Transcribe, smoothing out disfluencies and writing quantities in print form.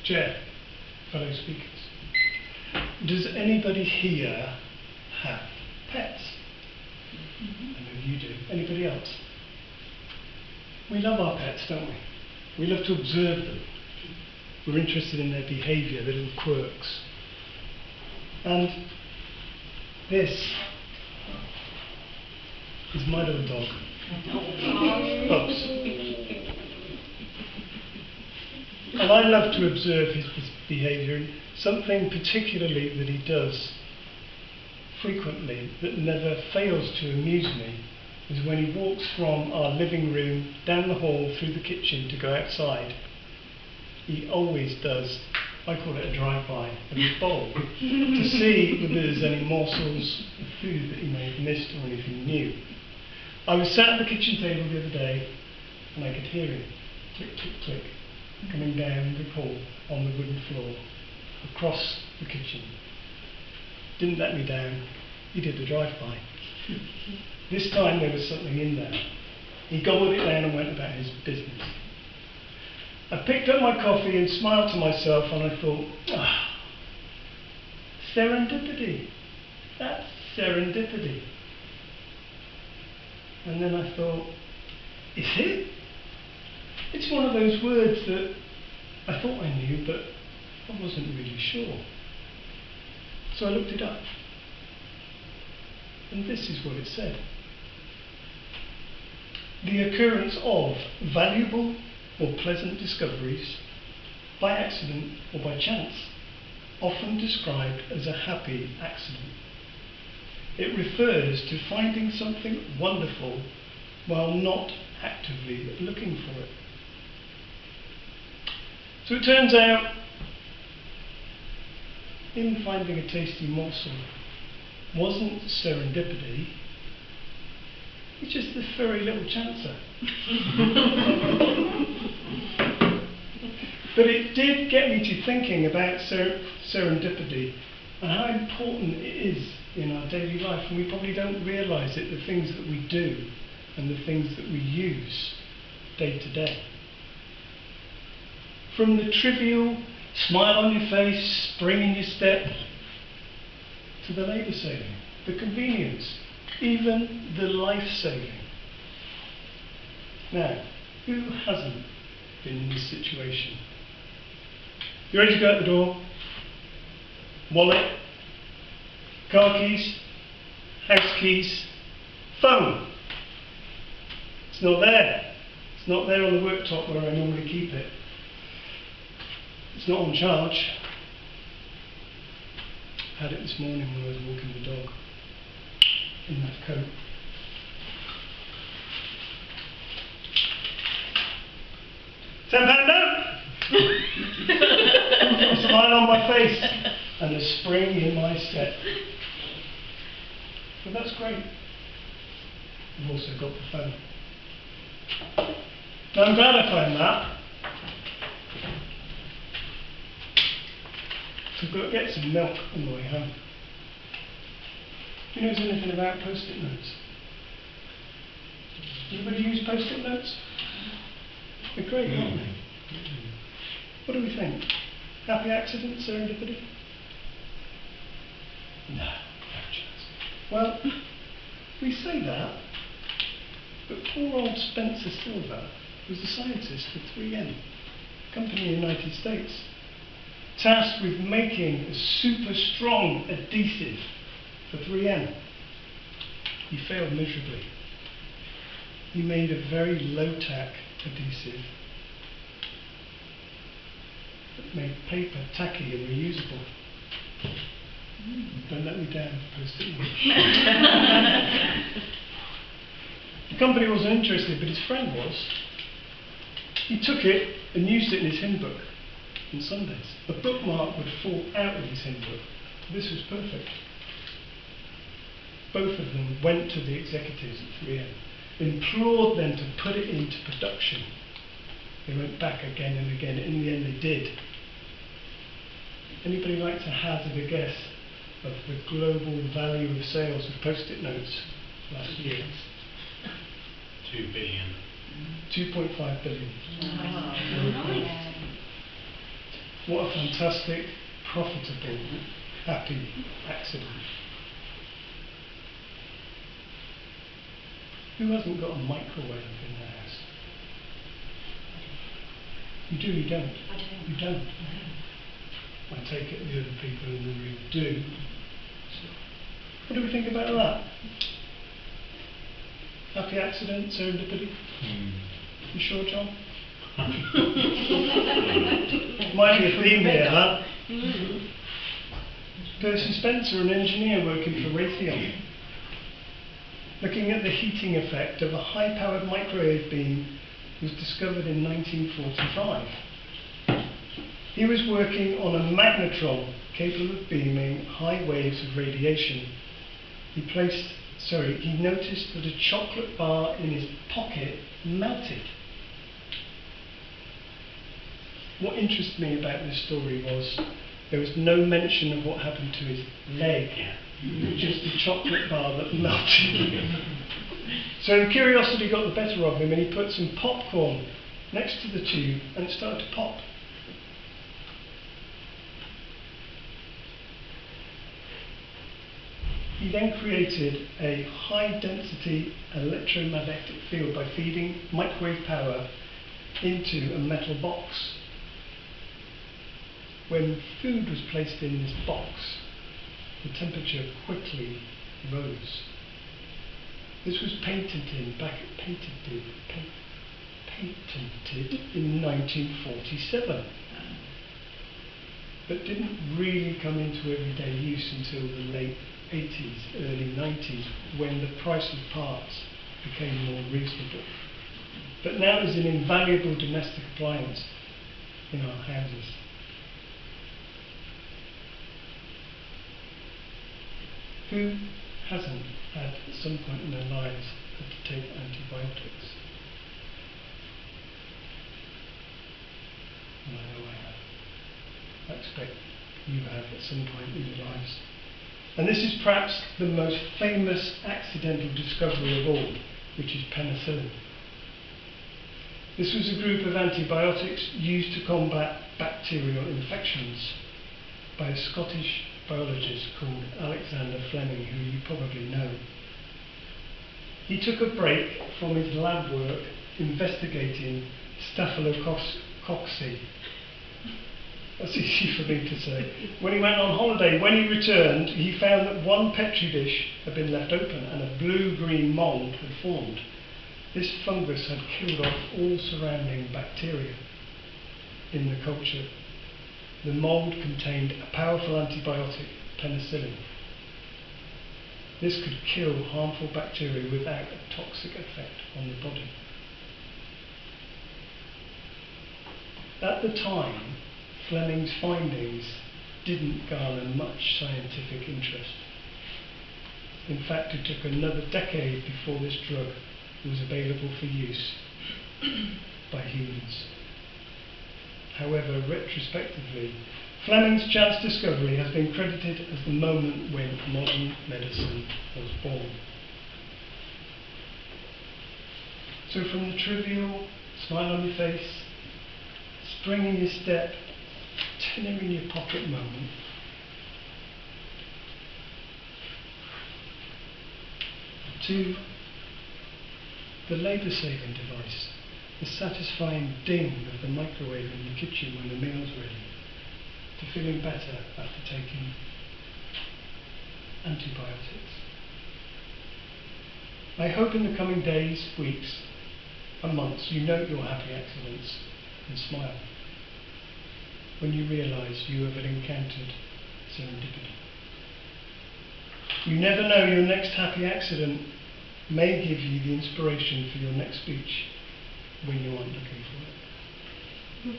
Chair, fellow speakers, does anybody here have pets? I know you do. Anybody else? We love our pets, don't we? We love to observe them. We're interested in their behaviour, their little quirks. And this is my little dog, Bubs. And I love to observe his behaviour, and something particularly that he does frequently that never fails to amuse me is when he walks from our living room down the hall through the kitchen to go outside. He always does, I call it a drive-by, of his bowl to see if there's any morsels of food that he may have missed or anything new. I was sat at the kitchen table the other day and I could hear him click, click, click, coming down the hall on the wooden floor across the kitchen. Didn't let me down, he did the drive-by. This time there was something in there. He gobbled it down and went about his business. I picked up my coffee and smiled to myself and I thought, serendipity. That's serendipity. And then I thought, is it? It's one of those words that I thought I knew, but I wasn't really sure. So I looked it up. And this is what it said. The occurrence of valuable or pleasant discoveries, by accident or by chance, often described as a happy accident. It refers to finding something wonderful while not actively looking for it. So it turns out, in finding a tasty morsel wasn't serendipity, it's just this furry little chancer. But it did get me to thinking about serendipity and how important it is in our daily life, and we probably don't realise it, the things that we do and the things that we use day to day. From the trivial smile on your face, spring in your step, to the labour saving, the convenience, even the life saving. Now, who hasn't been in this situation? You ready to go out the door? Wallet, car keys, house keys, phone. It's not there. It's not there on the worktop where I normally keep it. It's not on charge. I had it this morning when I was walking the dog in that coat. £10 note! A smile on my face and a spring in my step. But that's great. I've also got the phone. Now I'm glad I found that. So I've got to get some milk on the way home. Do you know anything about post-it notes? Anybody use post-it notes? They're great, aren't they? What do we think? Happy accident, serendipity? No chance. Well, we say that, but poor old Spencer Silver was the scientist for 3M, a company in the United States, tasked with making a super strong adhesive for 3M. He failed miserably. He made a very low-tack adhesive that made paper tacky and reusable. Don't let me down, post-it note. The company wasn't interested, but his friend was. He took it and used it in his hymn book on Sundays. A bookmark would fall out of his hymn book. This was perfect. Both of them went to the executives at 3M, implored them to put it into production. They went back again and again. In the end, they did. Anybody like to hazard a guess of the global value of sales of post-it notes last year? 2 billion. 2.5 billion. Wow. What a fantastic, profitable, happy accident. Who hasn't got a microwave in their house? You do, you don't? I don't. You don't? I take it the other people in the room do. So, what do we think about that? Happy accident, serendipity? You sure, John? Might be a theme here, huh? Percy Spencer, an engineer working for Raytheon, looking at the heating effect of a high-powered microwave beam, was discovered in 1945. He was working on a magnetron capable of beaming high waves of radiation. He noticed that a chocolate bar in his pocket melted. What interested me about this story was there was no mention of what happened to his leg, just the chocolate bar that melted. So curiosity got the better of him, and he put some popcorn next to the tube and it started to pop. He then created a high-density electromagnetic field by feeding microwave power into a metal box. When food was placed in this box, the temperature quickly rose. This was patented in 1947, but didn't really come into everyday use until the late 80s, early 90s, when the price of parts became more reasonable. But now it is an invaluable domestic appliance in our houses. Who hasn't at some point in their lives had to take antibiotics? And I know I have. I expect you have at some point in your lives. And this is perhaps the most famous accidental discovery of all, which is penicillin. This was a group of antibiotics used to combat bacterial infections by a Scottish biologist called Alexander Fleming, who you probably know. He took a break from his lab work investigating Staphylococcus. That's easy for me to say. When he went on holiday, when he returned, he found that one petri dish had been left open and a blue-green mould had formed. This fungus had killed off all surrounding bacteria in the culture. The mould contained a powerful antibiotic, penicillin. This could kill harmful bacteria without a toxic effect on the body. At the time, Fleming's findings didn't garner much scientific interest. In fact, it took another decade before this drug was available for use by humans. However, retrospectively, Fleming's chance discovery has been credited as the moment when modern medicine was born. So from the trivial smile on your face, spring in your step, tenner in your pocket moment, to the labour-saving device, the satisfying ding of the microwave in your kitchen when the meal's ready, to feeling better after taking antibiotics. I hope in the coming days, weeks and months you note your happy accidents and smile when you realise you have encountered serendipity. You never know, your next happy accident may give you the inspiration for your next speech when you aren't looking for it.